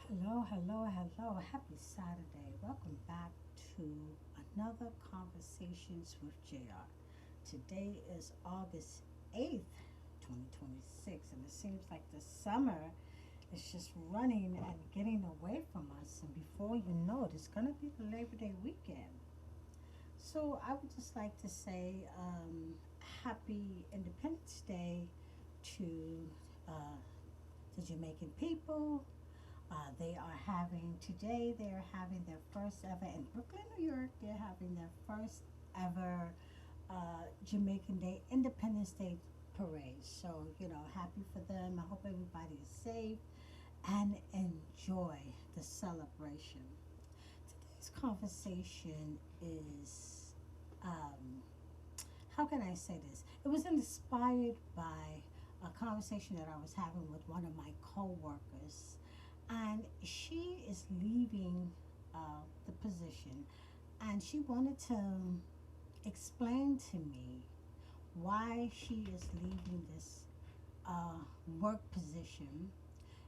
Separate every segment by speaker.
Speaker 1: Hello, hello, hello. Happy Saturday. Welcome back to another Conversations with JR. Today is August 8th, 2026, and it seems like the summer is just running and getting away from us. And before you know it, it's going to be the Labor Day weekend. So I would just like to say happy Independence Day to uh, the Jamaican people. They are having their first ever in Brooklyn, New York. They're having their first ever Jamaican Day, Independence Day parade. So, happy for them. I hope everybody is safe and enjoy the celebration. Today's conversation is, um, how can I say this? It was inspired by a conversation that I was having with one of my coworkers, and she is leaving the position, and she wanted to explain to me why she is leaving this uh, work position.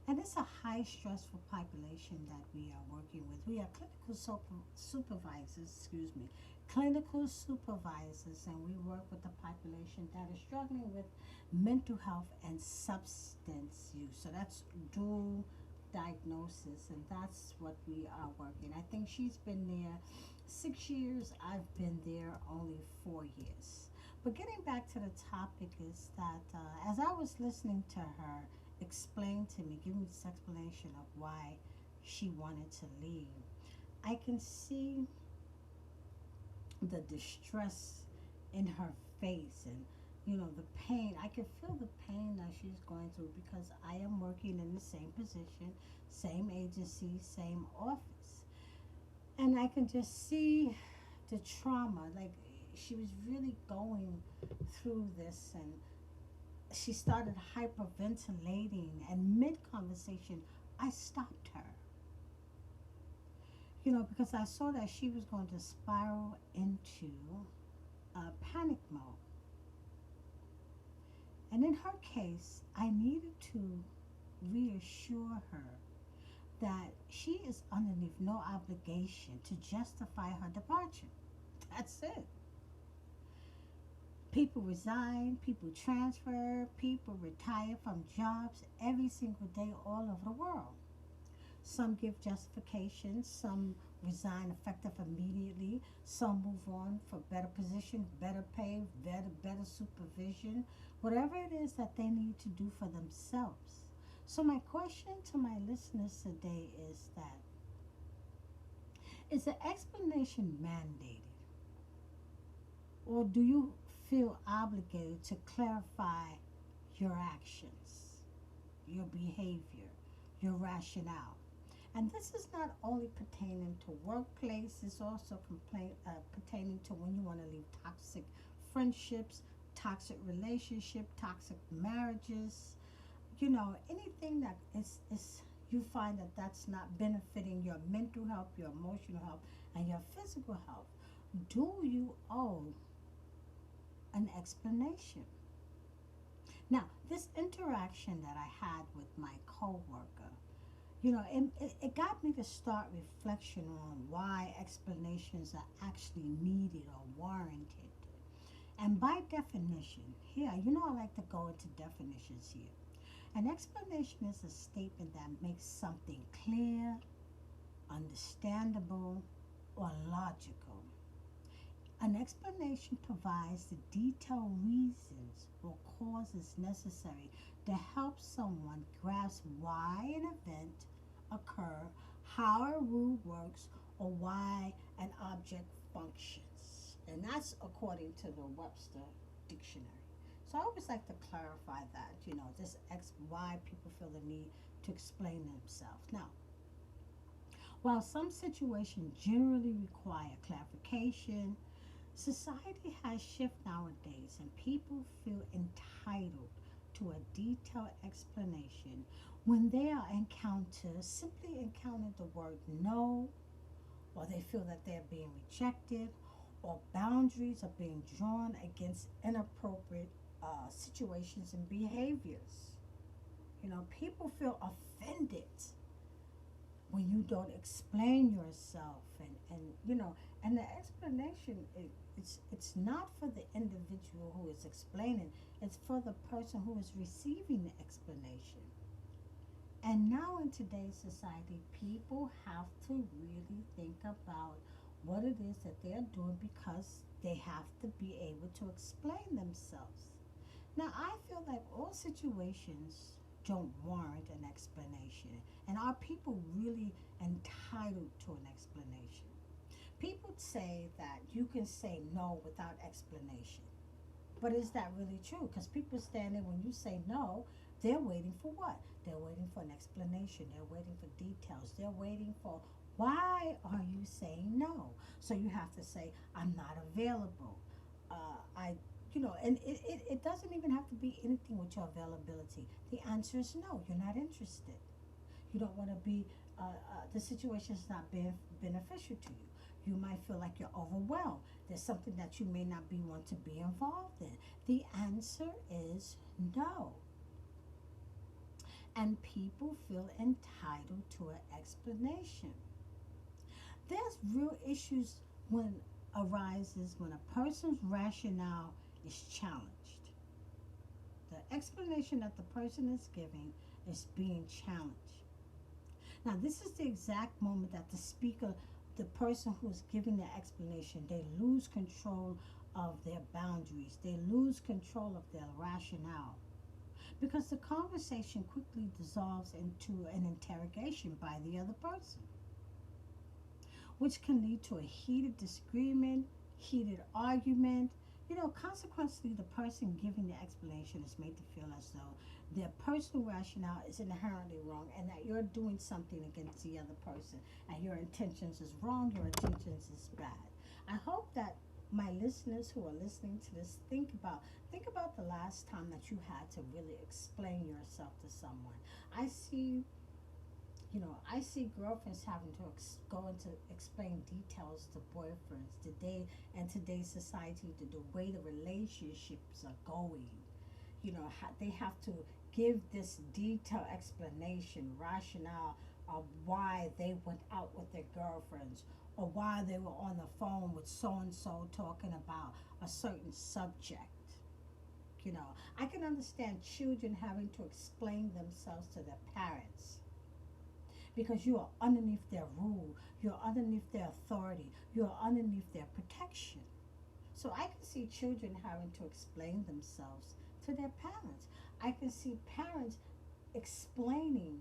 Speaker 1: And it's a high stressful population that we are working with. We are supervisors, excuse me, clinical supervisors, and we work with a population that is struggling with mental health and substance use. So that's dual diagnosis, and that's what we are working. I think she's been there 6 years. I've been there only 4 years. But getting back to the topic is that as I was listening to her explain to me, give me this explanation of why she wanted to leave, I can see the distress in her face, and the pain. I can feel the pain that she's going through because I am working in the same position, same agency, same office, and I can just see the trauma. Like, she was really going through this, and she started hyperventilating, and mid conversation I stopped her, because I saw that she was going to spiral into panic mode. And in her case, I needed to reassure her that she is underneath no obligation to justify her departure. That's it. People resign, people transfer, people retire from jobs every single day all over the world. Some give justifications, some resign effective immediately, some move on for better position, better pay, better supervision, whatever it is that they need to do for themselves. So my question to my listeners today is that, is the explanation mandated, or do you feel obligated to clarify your actions, your behavior, your rationale? And this is not only pertaining to workplace, it's also pertaining to when you want to leave toxic friendships, toxic relationship, toxic marriages, anything that is you find that that's not benefiting your mental health, your emotional health, and your physical health. Do you owe an explanation? Now, this interaction that I had with my coworker, it got me to start reflection on why explanations are actually needed or warranted. And by definition, here, I like to go into definitions here. An explanation is a statement that makes something clear, understandable, or logical. An explanation provides the detailed reasons or causes necessary to help someone grasp why an event occurs, how a rule works, or why an object functions. And that's according to the Webster Dictionary. So I always like to clarify that, why people feel the need to explain themselves. Now, while some situations generally require clarification, society has shifted nowadays, and people feel entitled to a detailed explanation when they are simply encounter the word no, or they feel that they're being rejected, or boundaries are being drawn against inappropriate situations and behaviors. People feel offended when you don't explain yourself, and the explanation, it's not for the individual who is explaining, it's for the person who is receiving the explanation. And now in today's society, people have to really think about what it is that they're doing, because they have to be able to explain themselves. Now, I feel like all situations don't warrant an explanation. And are people really entitled to an explanation? People say that you can say no without explanation. But is that really true? Because people stand there, when you say no, they're waiting for what? They're waiting for an explanation. They're waiting for details. They're waiting for, why are you saying no? So you have to say, I'm not available. I, and it doesn't even have to be anything with your availability. The answer is no, you're not interested. You don't want to be, the situation is not being beneficial to you. You might feel like you're overwhelmed. There's something that you may not be want to be involved in. The answer is no. And people feel entitled to an explanation. There's real issues when arises when a person's rationale is challenged. The explanation that the person is giving is being challenged. Now, this is the exact moment that the speaker, the person who is giving the explanation, they lose control of their boundaries. They lose control of their rationale, because the conversation quickly dissolves into an interrogation by the other person, which can lead to a heated disagreement, heated argument. Consequently, the person giving the explanation is made to feel as though their personal rationale is inherently wrong, and that you're doing something against the other person, and your intentions is wrong, your intentions is bad. I hope that my listeners who are listening to this think about the last time that you had to really explain yourself to someone. I see I see girlfriends having to go into explain details to boyfriends today, and today's society, the way the relationships are going. They have to give this detailed explanation, rationale of why they went out with their girlfriends, or why they were on the phone with so and so talking about a certain subject. I can understand children having to explain themselves to their parents, because you are underneath their rule, you're underneath their authority, you're underneath their protection. So I can see children having to explain themselves to their parents. I can see parents explaining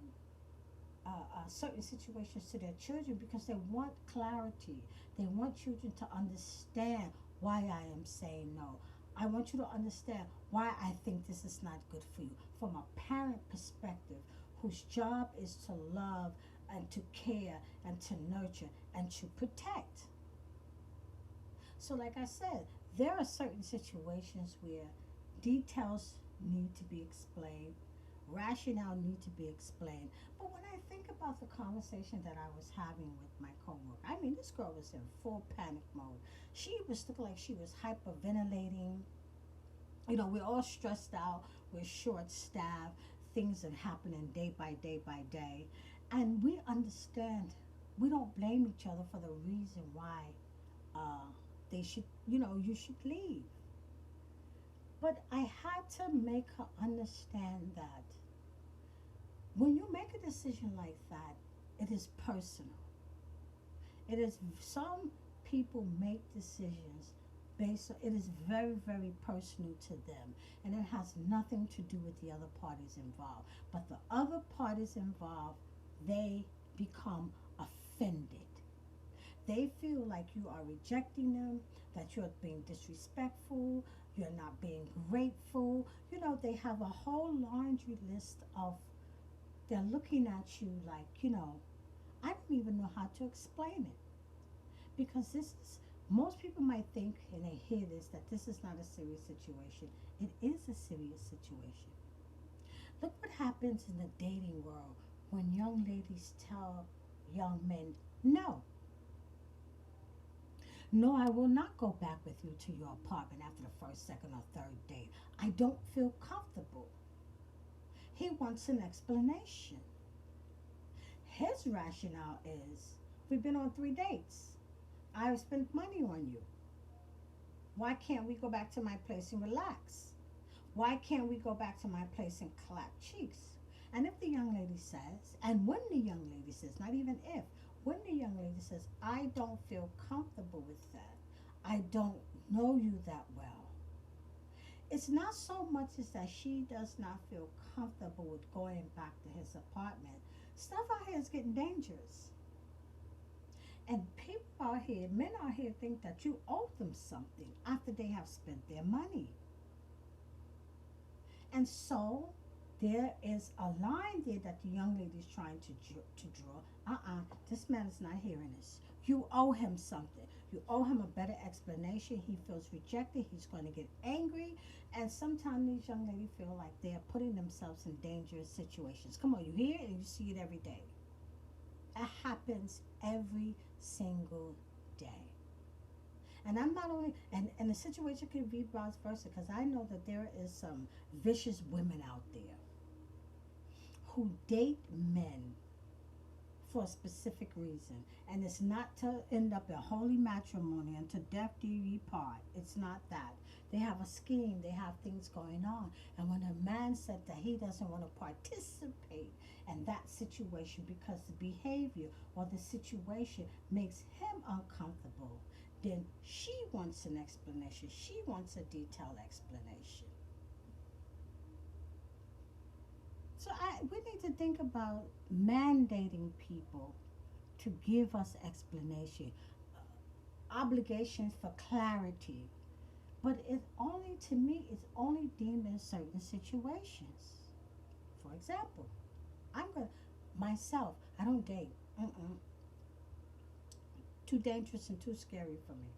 Speaker 1: certain situations to their children, because they want clarity. They want children to understand why I am saying no. I want you to understand why I think this is not good for you, from a parent perspective, whose job is to love and to care and to nurture and to protect. So, like I said, there are certain situations where details need to be explained, rationale need to be explained. But when I think about the conversation that I was having with my coworker, I mean, this girl was in full panic mode. She was looking like she was hyperventilating. We're all stressed out, we're short staffed, things are happening day by day by day. And we understand, we don't blame each other for the reason why they should, you should leave. But I had to make her understand that when you make a decision like that, it is personal. It is, some people make decisions based on, it is very, very personal to them. And it has nothing to do with the other parties involved. But the other parties involved, they become offended. They feel like you are rejecting them, that you're being disrespectful, you're not being grateful. They have a whole laundry list of, they're looking at you like, I don't even know how to explain it. Because this is, most people might think, and they hear this, that this is not a serious situation. It is a serious situation. Look what happens in the dating world when young ladies tell young men, no. No, I will not go back with you to your apartment after the first, second, or third date. I don't feel comfortable. He wants an explanation. His rationale is, we've been on 3 dates. I've spent money on you. Why can't we go back to my place and relax? Why can't we go back to my place and clap cheeks? And if the young lady says, and when the young lady says, not even if, when the young lady says, I don't feel comfortable with that, I don't know you that well, it's not so much as that she does not feel comfortable with going back to his apartment. Stuff out here is getting dangerous. And people out here, men out here, think that you owe them something after they have spent their money. And so there is a line there that the young lady is trying to draw. This man is not hearing this. You owe him something. You owe him a better explanation. He feels rejected. He's going to get angry. And sometimes these young ladies feel like they're putting themselves in dangerous situations. Come on, you hear it and you see it every day. It happens every single day. And I'm not only, and the situation could be vice versa, because I know that there is some vicious women out there who date men for a specific reason. And it's not to end up in holy matrimony and to death do ye part. It's not that. They have a scheme. They have things going on. And when a man said that he doesn't want to participate in that situation because the behavior or the situation makes him uncomfortable, then she wants an explanation. She wants a detailed explanation. So we need to think about mandating people to give us explanation, obligations for clarity. But it only, to me, it's only deemed in certain situations. For example, myself, I don't date. Too dangerous and too scary for me.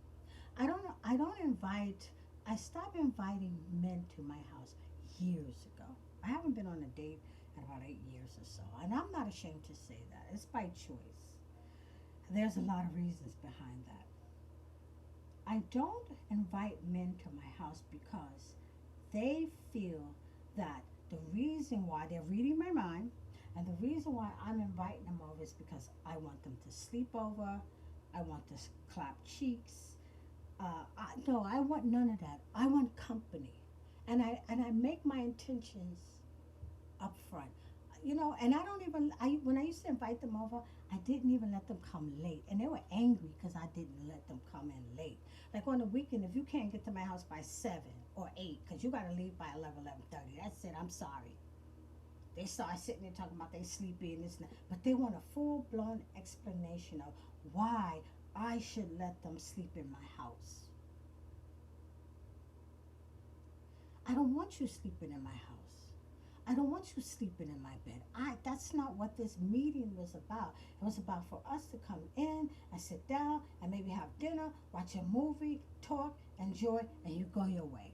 Speaker 1: I stopped inviting men to my house years ago. I haven't been on a date in about 8 years or so. And I'm not ashamed to say that. It's by choice. There's a lot of reasons behind that. I don't invite men to my house because they feel that the reason why they're reading my mind and the reason why I'm inviting them over is because I want them to sleep over. I want to clap cheeks. No, I want none of that. I want company. And I make my intentions up front. And when I used to invite them over, I didn't even let them come late. And they were angry because I didn't let them come in late. Like on the weekend, if you can't get to my house by 7 or 8, because you got to leave by 11:30, that's it, I'm sorry. They start sitting there talking about they sleepy and this and that. But they want a full-blown explanation of why I should let them sleep in my house. I don't want you sleeping in my house. I don't want you sleeping in my bed. That's not what this meeting was about. It was about for us to come in and sit down and maybe have dinner, watch a movie, talk, enjoy, and you go your way.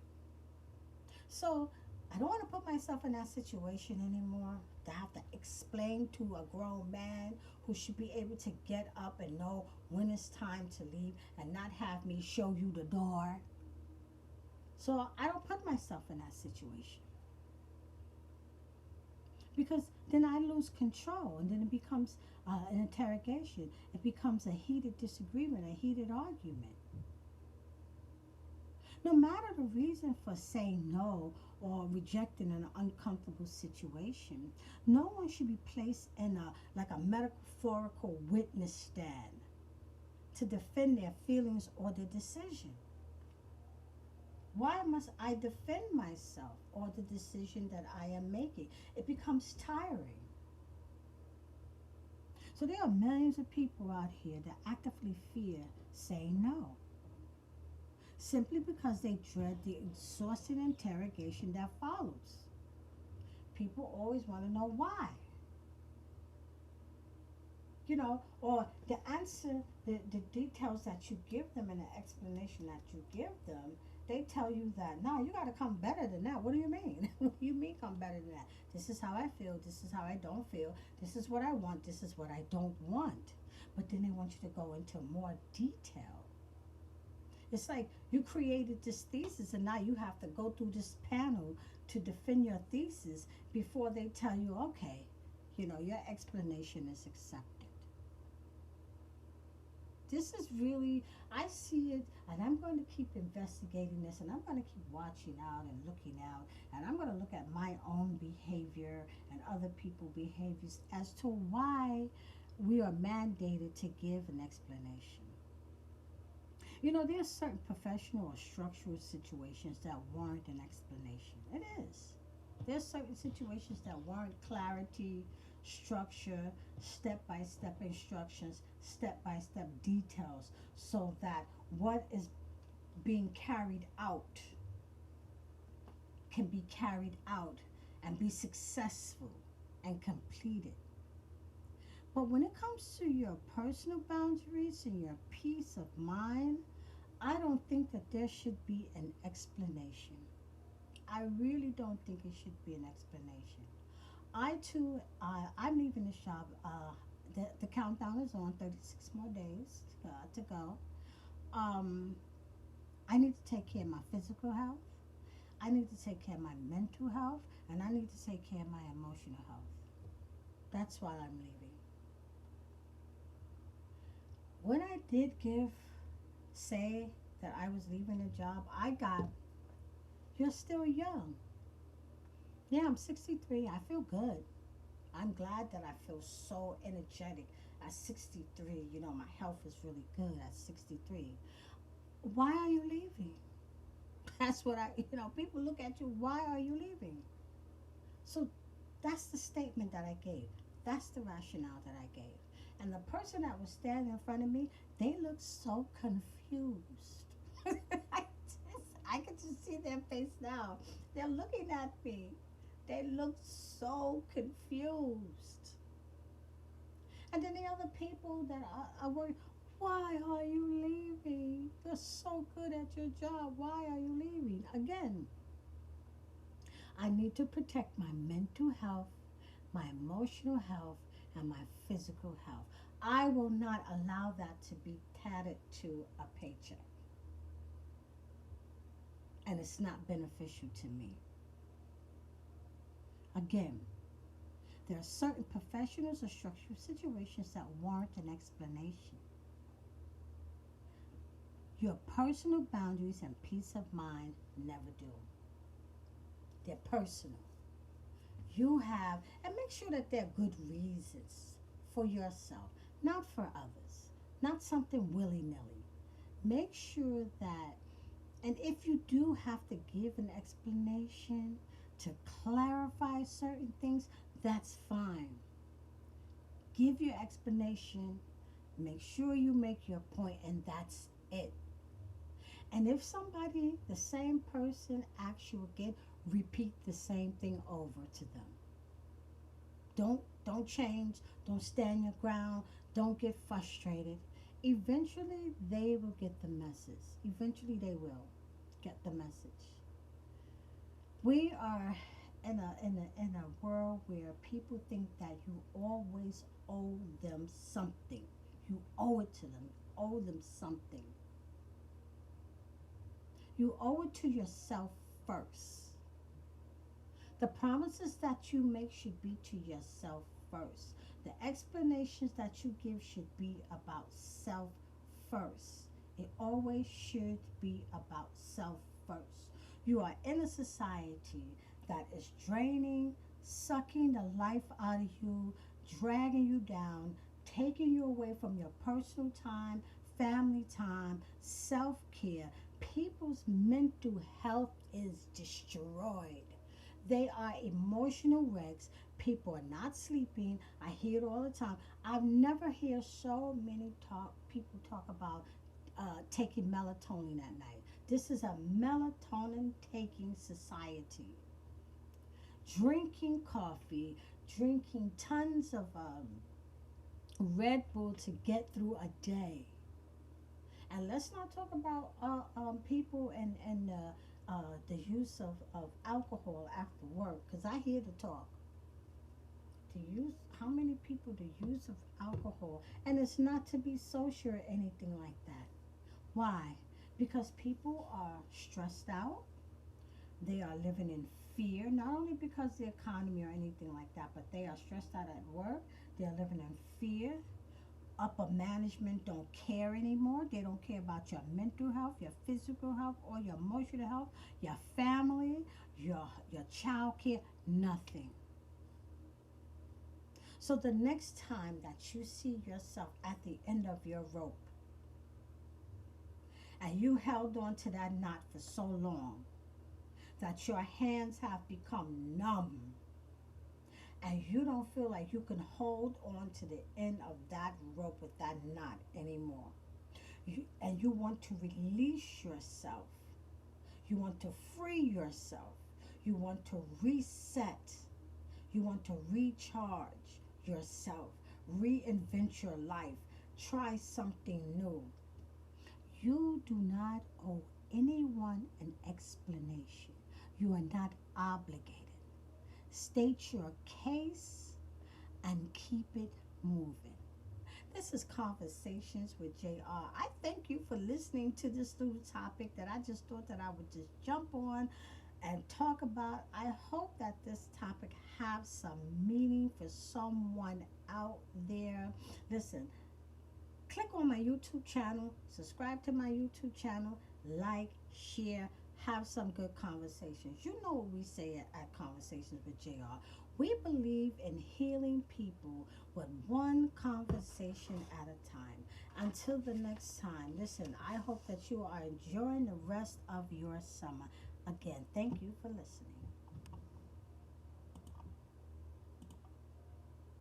Speaker 1: So I don't want to put myself in that situation anymore, to have to explain to a grown man who should be able to get up and know when it's time to leave and not have me show you the door. So I don't put myself in that situation. Because then I lose control, and then it becomes an interrogation. It becomes a heated disagreement, a heated argument. No matter the reason for saying no or rejecting an uncomfortable situation, no one should be placed in a metaphorical witness stand to defend their feelings or their decision. Why must I defend myself or the decision that I am making? It becomes tiring. So there are millions of people out here that actively fear saying no, simply because they dread the exhausting interrogation that follows. People always want to know why. Or the answer, the details that you give them and the explanation that you give them, they tell you that, no, you got to come better than that. What do you mean? What do you mean come better than that? This is how I feel. This is how I don't feel. This is what I want. This is what I don't want. But then they want you to go into more detail. It's like you created this thesis and now you have to go through this panel to defend your thesis before they tell you, okay, your explanation is accepted. This is really, I see it, and I'm going to keep investigating this, and I'm going to keep watching out and looking out, and I'm going to look at my own behavior and other people's behaviors as to why we are mandated to give an explanation. There are certain professional or structural situations that warrant an explanation. It is. There's certain situations that warrant clarity, structure, step by step instructions, step by step details, so that what is being carried out can be carried out and be successful and completed. But when it comes to your personal boundaries and your peace of mind, I don't think that there should be an explanation. I really don't think it should be an explanation. I too, I'm leaving this job. The countdown is on, 36 more days to go. Um, I need to take care of my physical health. I need to take care of my mental health, and I need to take care of my emotional health. That's why I'm leaving. When I did say that I was leaving a job, I got, "You're still young." Yeah, I'm 63. I feel good. I'm glad that I feel so energetic at 63. My health is really good at 63. Why are you leaving? That's what people look at you, why are you leaving? So that's the statement that I gave. That's the rationale that I gave. And the person that was standing in front of me, they looked so confused. I could just see their face now. They're looking at me. They looked so confused. And then the other people that are worried, why are you leaving? You're so good at your job. Why are you leaving? Again, I need to protect my mental health, my emotional health, and my physical health. I will not allow that to be tethered to a paycheck. And it's not beneficial to me. Again, there are certain professionals or structural situations that warrant an explanation. Your personal boundaries and peace of mind never do. They're personal. You have, and make sure that they're good reasons for yourself, not for others, not something willy nilly. Make sure that, and if you do have to give an explanation to clarify certain things, that's fine. Give your explanation, make sure you make your point, and that's it. And if somebody, the same person, asks you again, repeat the same thing over to them. Don't change. Don't stand your ground. Don't get frustrated. Eventually, they will get the message. Eventually, they will get the message. We are in a world where people think that you always owe them something. You owe it to them. You owe them something. You owe it to yourself first. The promises that you make should be to yourself first. The explanations that you give should be about self first. It always should be about self first. You are in a society that is draining, sucking the life out of you, dragging you down, taking you away from your personal time, family time, self care. People's mental health is destroyed. They are emotional wrecks. People are not sleeping. I hear it all the time. I've never heard so many people talk about taking melatonin at night. This is a melatonin taking society. Drinking coffee, drinking tons of Red Bull to get through a day. And let's not talk about people and the use of alcohol after work, because I hear the talk. The use, how many people, the use of alcohol, and it's not to be social or anything like that. Why? Because people are stressed out, they are living in fear, not only because of the economy or anything like that, but they are stressed out at work. They're living in fear. Upper management don't care anymore. They don't care about your mental health, your physical health, or your emotional health, your family, your child care, nothing. So the next time that you see yourself at the end of your rope and you held on to that knot for so long that your hands have become numb and you don't feel like you can hold on to the end of that rope with that knot anymore, and you want to release yourself, you want to free yourself, you want to reset, you want to recharge yourself, reinvent your life, try something new. You do not owe anyone an explanation. You are not obligated. State your case and keep it moving. This is Conversations with JR. I thank you for listening to this little topic that I just thought that I would just jump on and talk about. I hope that this topic have some meaning for someone out there. Listen, click on my YouTube channel, subscribe to my YouTube channel, like, share, have some good conversations. You know what we say at Conversations with JR. We believe in healing people with one conversation at a time. Until the next time, listen, I hope that you are enjoying the rest of your summer. Again, thank you for listening.